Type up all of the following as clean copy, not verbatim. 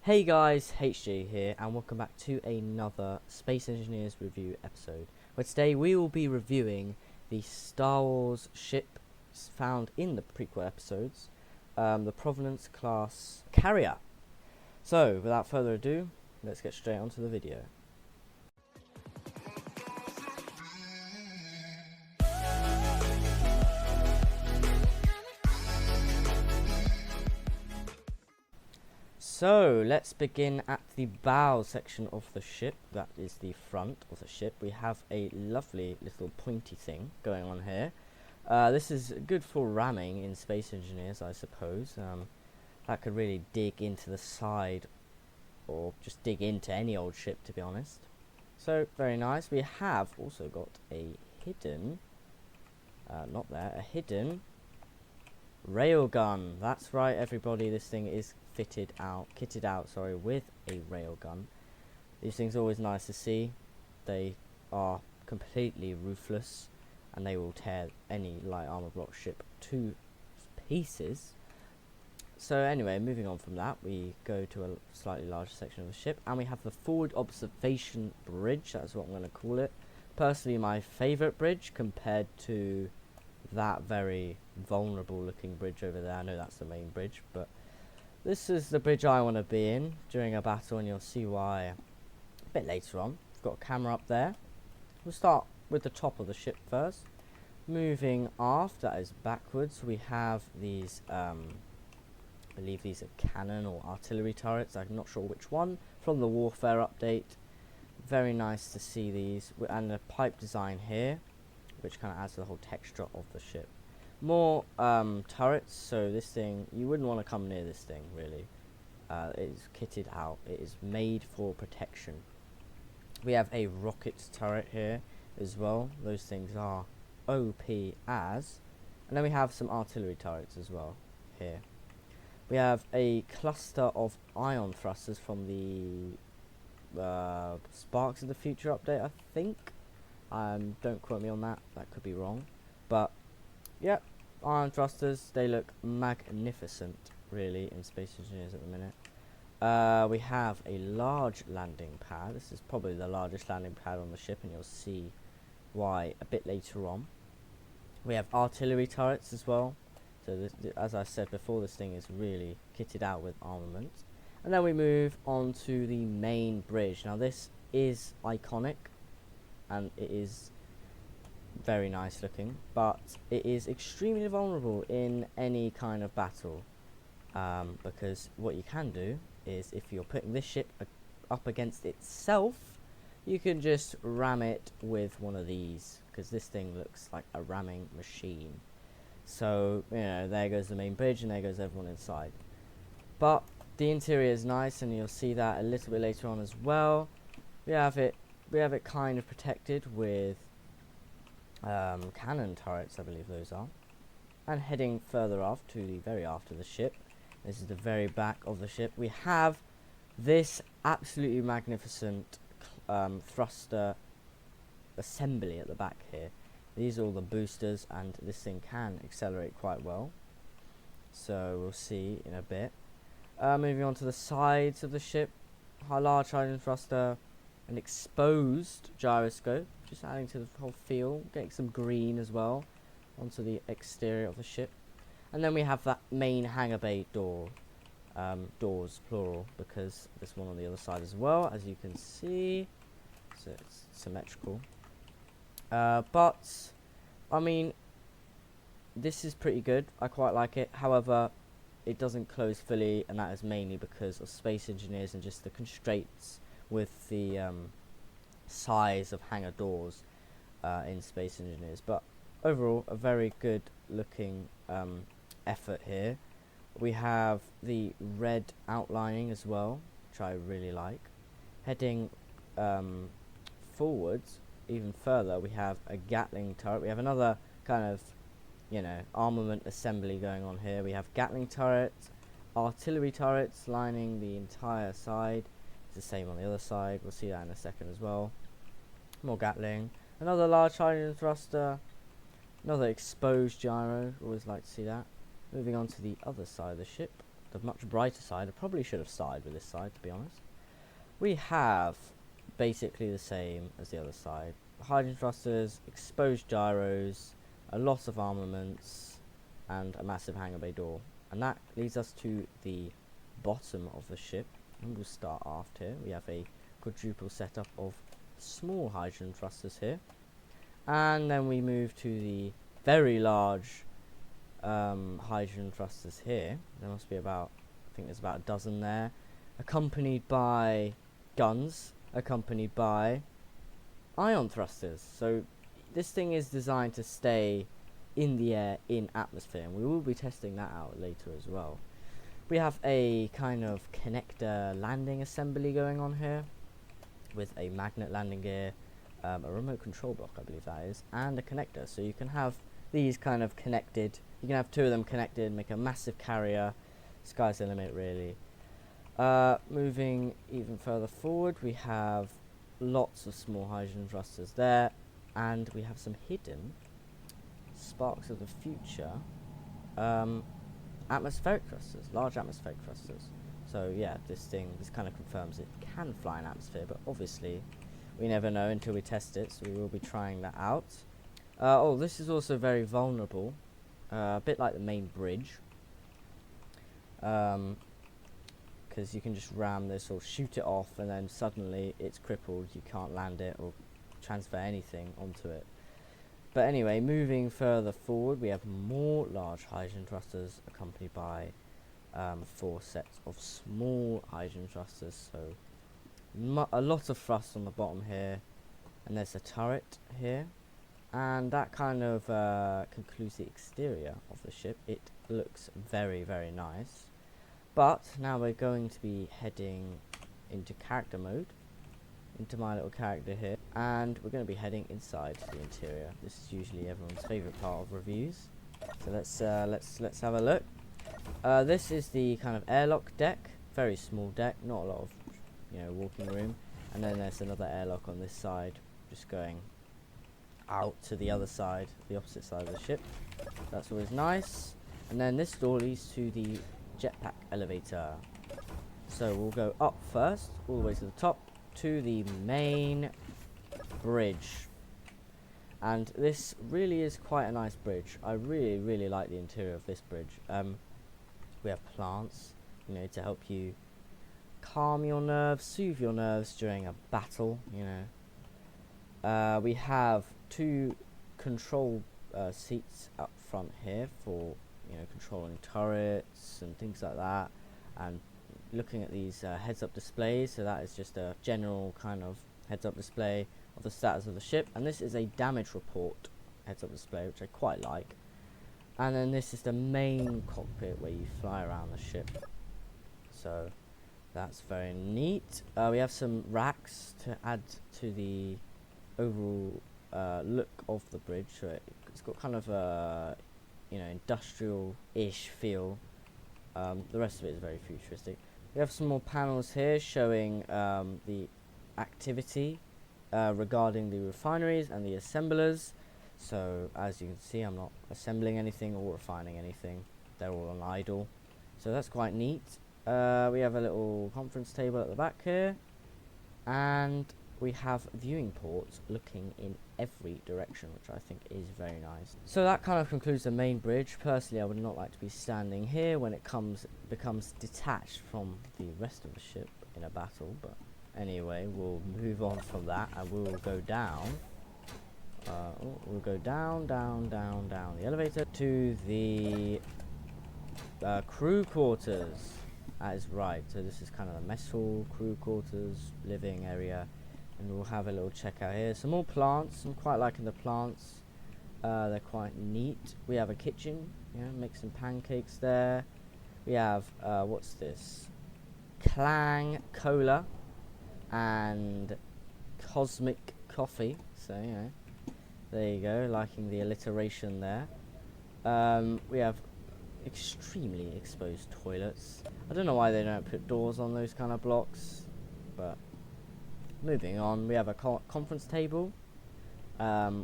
Hey guys, HJ here, and welcome back to another Space Engineers review episode, where today we will be reviewing the Star Wars ship found in the prequel episodes, the Providence Class Carrier. So, without further ado, let's get straight onto the video. So, let's begin at the bow section of the ship. That is the front of the ship. We have a lovely little pointy thing going on here. This is good for ramming in Space Engineers, I suppose. That could really dig into the side, or just dig into any old ship, to be honest. So, very nice. We have also got a hidden, a hidden railgun. That's right, everybody. This thing is kitted out, with a railgun. These things are always nice to see. They are completely ruthless, and they will tear any light armor block ship to pieces. So anyway, moving on from that, we go to a slightly larger section of the ship, and we have the forward observation bridge. That's what I'm going to call it. Personally, my favorite bridge compared to that very vulnerable looking bridge over there. I know that's the main bridge, but this is the bridge I want to be in during a battle, and you'll see why a bit later on. We've got a camera up there. We'll start with the top of the ship first. Moving aft, that is backwards, we have these, I believe these are cannon or artillery turrets. I'm not sure which one, from the warfare update. Very nice to see these, and the pipe design here, which kind of adds to the whole texture of the ship. More turrets, so this thing, you wouldn't want to come near this thing, really. It is kitted out. It is made for protection. We have a rocket turret here as well. Those things are OP as. And then we have some artillery turrets as well here. We have a cluster of ion thrusters from the Sparks of the Future update, I think. Don't quote me on that. That could be wrong. But, yeah. Ion thrusters, they look magnificent, really, in Space Engineers at the minute. We have a large landing pad. This is probably the largest landing pad on the ship, and you'll see why a bit later on. We have artillery turrets as well. So, as I said before, this thing is really kitted out with armament. And then we move on to the main bridge. Now, this is iconic, and it is very nice looking, but it is extremely vulnerable in any kind of battle, because what you can do is, if you're putting this ship up against itself, you can just ram it with one of these, because this thing looks like a ramming machine. So, you know, there goes the main bridge, and there goes everyone inside. But the interior is nice, and you'll see that a little bit later on as well. We have it kind of protected with cannon turrets, I believe those are. And heading further aft to the very aft of the ship, this is the very back of the ship, we have this absolutely magnificent thruster assembly at the back here. These are all the boosters, and this thing can accelerate quite well, so we'll see in a bit. Moving on to the sides of the ship, a large hydrogen thruster, an exposed gyroscope, just adding to the whole feel, getting some green as well onto the exterior of the ship. And then we have that main hangar bay door, doors plural, because there's one on the other side as well, as you can see, so it's symmetrical. But I mean, this is pretty good. I quite like it. However, it doesn't close fully, and that is mainly because of Space Engineers and just the constraints with the size of hangar doors in Space Engineers. But overall, a very good looking effort here. We have the red outlining as well, which I really like. Heading forwards even further, we have a Gatling turret. We have another kind of, you know, armament assembly going on here. We have Gatling turrets, artillery turrets lining the entire side. It's the same on the other side. We'll see that in a second as well. More Gatling. Another large hydrogen thruster. Another exposed gyro. Always like to see that. Moving on to the other side of the ship. the much brighter side. I probably should have started with this side, to be honest. We have basically the same as the other side. Hydrogen thrusters, exposed gyros, a lot of armaments, and a massive hangar bay door. And that leads us to the bottom of the ship. And we'll start aft here. We have a quadruple setup of small hydrogen thrusters here. And then we move to the very large hydrogen thrusters here. There must be about, I think there's about a dozen there, accompanied by guns, accompanied by ion thrusters. So this thing is designed to stay in the air in atmosphere, and we will be testing that out later as well. We have a kind of connector landing assembly going on here with a magnet landing gear, a remote control block, I believe that is, and a connector. So you can have these kind of connected, you can have two of them connected, make a massive carrier. Sky's the limit, really. Moving even further forward, we have lots of small hydrogen thrusters there, and we have some hidden sparks of the future atmospheric thrusters, large atmospheric thrusters. So yeah, this kind of confirms it can fly in atmosphere, but obviously we never know until we test it, so we will be trying that out. Oh, this is also very vulnerable, a bit like the main bridge, because you can just ram this or shoot it off and then suddenly it's crippled, you can't land it or transfer anything onto it. But anyway, moving further forward, we have more large hydrogen thrusters accompanied by 4 sets of small hydrogen thrusters. So a lot of thrust on the bottom here, and there's a turret here, and that kind of concludes the exterior of the ship. It looks very, very nice. But now we're going to be heading into character mode, into my little character here, and we're going to be heading inside the interior. This is usually everyone's favourite part of reviews. So let's have a look. This is the kind of airlock deck, very small deck, not a lot of walking room, and then there's another airlock on this side, just going out to the other side, the opposite side of the ship. That's always nice. And then this door leads to the jetpack elevator. So we'll go up first, all the way to the top, to the main bridge. And this really is quite a nice bridge. I really, really like the interior of this bridge. We have plants, to help you calm your nerves, soothe your nerves during a battle, we have 2 control seats up front here for controlling turrets and things like that, and looking at these heads-up displays. So that is just a general kind of heads-up display of the status of the ship, and this is a damage report heads-up display, which I quite like. And then this is the main cockpit where you fly around the ship, so that's very neat. We have some racks to add to the overall look of the bridge, so it's got kind of a industrial-ish feel. The rest of it is very futuristic. We have some more panels here showing the activity regarding the refineries and the assemblers. So as you can see, I'm not assembling anything or refining anything, they're all on idle, so that's quite neat. We have a little conference table at the back here, and we have viewing ports looking in every direction, which I think is very nice. So that kind of concludes the main bridge. Personally, I would not like to be standing here when it becomes detached from the rest of the ship in a battle, but anyway, we'll move on from that, and we will go down. We'll go down the elevator to the crew quarters. That is right. So this is kind of the mess hall, crew quarters, living area, and we'll have a little checkout here. Some more plants. I'm quite liking the plants. They're quite neat. We have a kitchen. Make some pancakes there. We have what's this? Clang Cola and Cosmic Coffee. So there you go. Liking the alliteration there. We have extremely exposed toilets. I don't know why they don't put doors on those kind of blocks, but moving on, we have a conference table,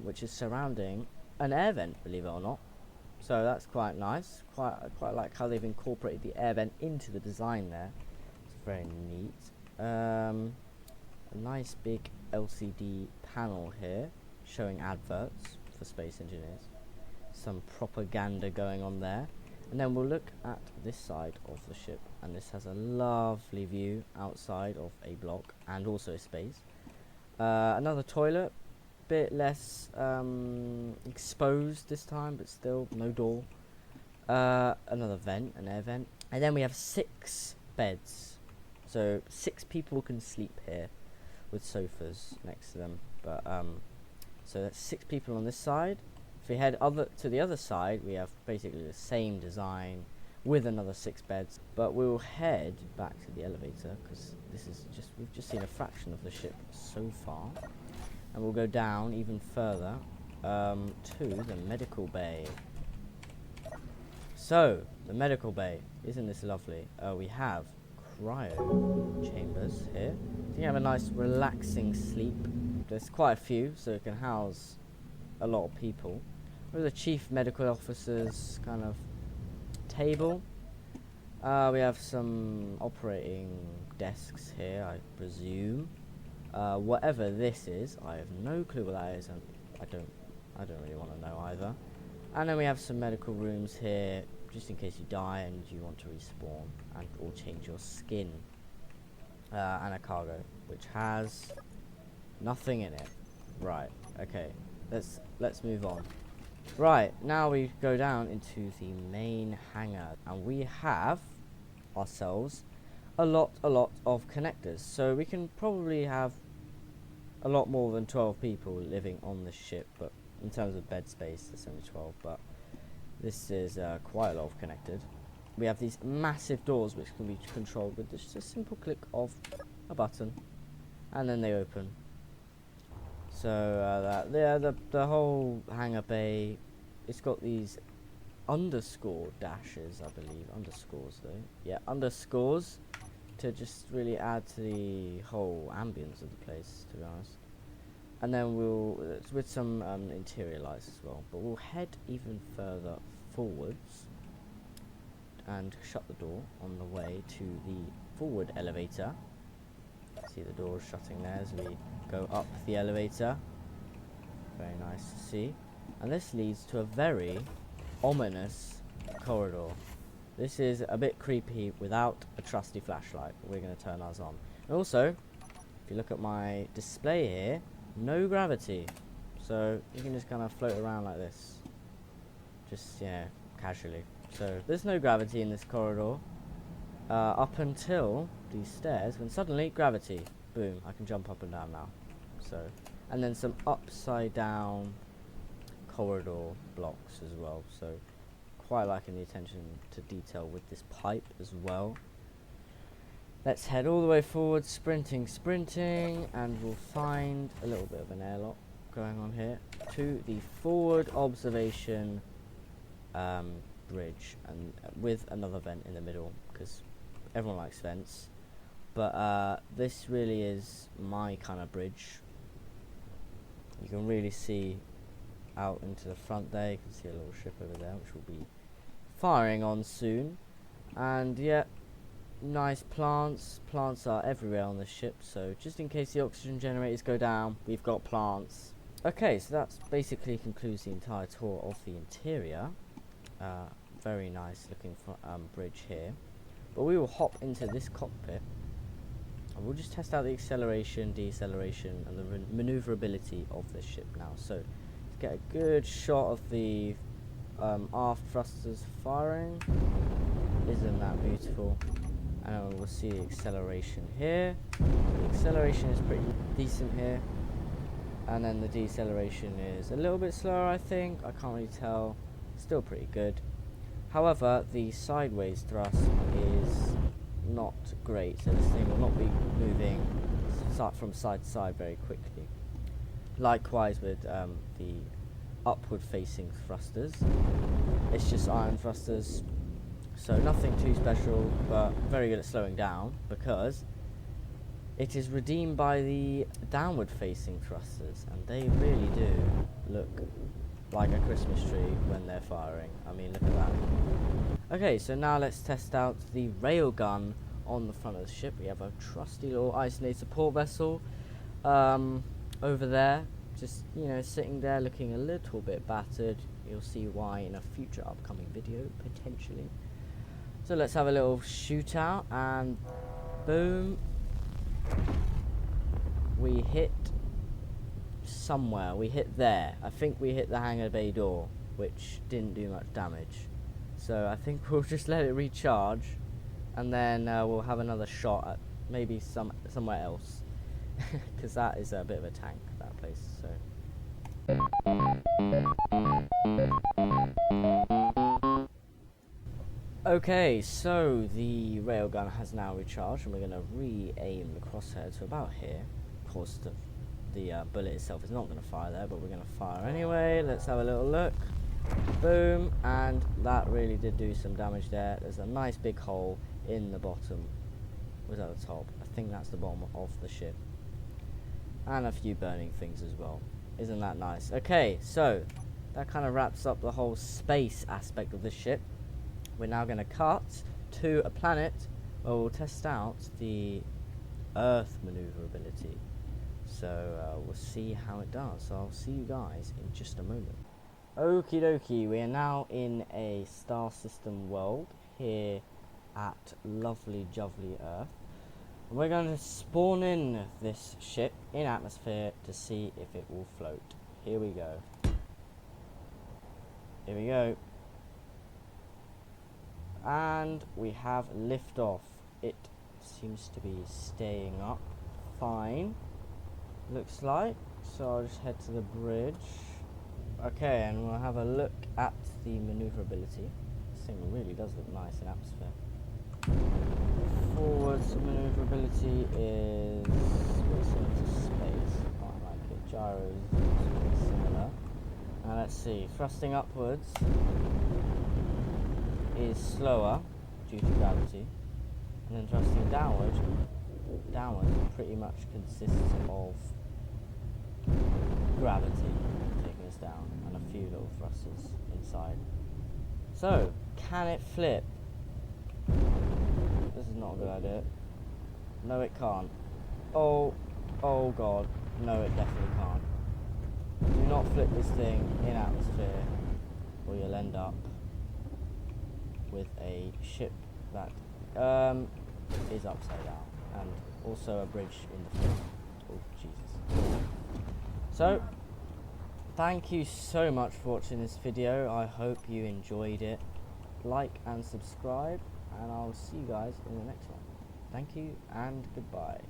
which is surrounding an air vent, believe it or not. So that's quite nice. Quite like how they've incorporated the air vent into the design there. It's very neat. A nice big LCD panel here showing adverts for space engineers. Some propaganda going on there. And then we'll look at this side of the ship, and this has a lovely view outside of a block and also space. Another toilet, bit less exposed this time, but still no door. Another vent, an air vent, and then we have 6 beds, so 6 people can sleep here with sofas next to them. But so that's 6 people on this side. If we head to the other side, we have basically the same design with another 6 beds, but we'll head back to the elevator because we've just seen a fraction of the ship so far, and we'll go down even further to the medical bay. So the medical bay, isn't this lovely? We have cryo chambers here. So you have a nice relaxing sleep. There's quite a few, so it can house a lot of people. With the chief medical officer's kind of table. We have some operating desks here, I presume. Whatever this is, I have no clue what that is, and I don't really want to know either. And then we have some medical rooms here, just in case you die and you want to respawn and or change your skin. And a cargo, which has nothing in it. Right. Okay. Let's move on. Right, now we go down into the main hangar, and we have ourselves a lot of connectors, so we can probably have a lot more than 12 people living on the ship, but in terms of bed space it's only 12, but this is quite a lot of connected. We have these massive doors which can be controlled with just a simple click of a button, and then they open. So the whole hangar bay, it's got these underscore dashes, I believe, underscores though. Yeah, underscores to just really add to the whole ambience of the place, to be honest. And then with some interior lights as well. But we'll head even further forwards and shut the door on the way to the forward elevator. See the doors shutting there as we go up the elevator. Very nice to see. And this leads to a very ominous corridor. This is a bit creepy without a trusty flashlight. We're going to turn ours on. And also, if you look at my display here, no gravity. So you can just kind of float around like this. Just, casually. So there's no gravity in this corridor. Up until these stairs, when suddenly gravity, boom, I can jump up and down now. So, and then some upside down corridor blocks as well. So quite liking the attention to detail with this pipe as well. Let's head all the way forward, sprinting, and we'll find a little bit of an airlock going on here to the forward observation bridge, and with another vent in the middle because everyone likes vents. But this really is my kind of bridge. You can really see out into the front there. You can see a little ship over there which will be firing on soon. And yeah, nice plants. Plants are everywhere on the ship, so just in case the oxygen generators go down, we've got plants. Okay, so that's basically concludes the entire tour of the interior. Very nice looking bridge here. But we will hop into this cockpit and we'll just test out the acceleration, deceleration and the maneuverability of this ship now. So let's get a good shot of the aft thrusters firing. Isn't that beautiful? And we'll see the acceleration here. The acceleration is pretty decent here. And then the deceleration is a little bit slower, I think. I can't really tell. Still pretty good. However, the sideways thrust is not great, so this thing will not be moving from side to side very quickly. Likewise with the upward facing thrusters. It's just iron thrusters, so nothing too special, but very good at slowing down because it is redeemed by the downward facing thrusters, and they really do look like a Christmas tree when they're firing. I mean, look at that. Okay, so now let's test out the railgun on the front of the ship. We have a trusty little isolated support vessel over there, just, you know, sitting there looking a little bit battered. You'll see why in a future upcoming video, potentially. So let's have a little shootout, and boom, we hit somewhere. We hit there. I think we hit the hangar bay door, which didn't do much damage. So I think we'll just let it recharge, and then we'll have another shot at maybe somewhere else, because that is a bit of a tank, that place. So okay, so the railgun has now recharged, and we're going to re-aim the crosshair to about here. Of course, the bullet itself is not going to fire there, but we're going to fire anyway. Let's have a little look. Boom, and that really did do some damage there. There's a nice big hole in the bottom. Was that the top? I think that's the bottom of the ship. And a few burning things as well. Isn't that nice? Okay, so that kind of wraps up the whole space aspect of the ship. We're now going to cut to a planet where we'll test out the Earth maneuverability. So we'll see how it does. So I'll see you guys in just a moment. Okie dokie, we are now in a star system world here at lovely jovely Earth. We're going to spawn in this ship in atmosphere to see if it will float. Here we go. Here we go. And we have liftoff. It seems to be staying up fine, looks like. So I'll just head to the bridge. Okay, and we'll have a look at the maneuverability. This thing really does look nice in atmosphere. Forwards maneuverability is very similar to space. Quite like it. Gyros is similar. Now let's see. Thrusting upwards is slower due to gravity, and then thrusting downwards pretty much consists of gravity taking us down and a few little thrusters inside. So, can it flip? This is not a good idea. No, it can't. Oh god. No, it definitely can't. Do not flip this thing in atmosphere, or you'll end up with a ship that is upside down, and also a bridge in the front. Oh Jesus. So thank you so much for watching this video. I hope you enjoyed it. Like and subscribe, and I'll see you guys in the next one. Thank you and goodbye.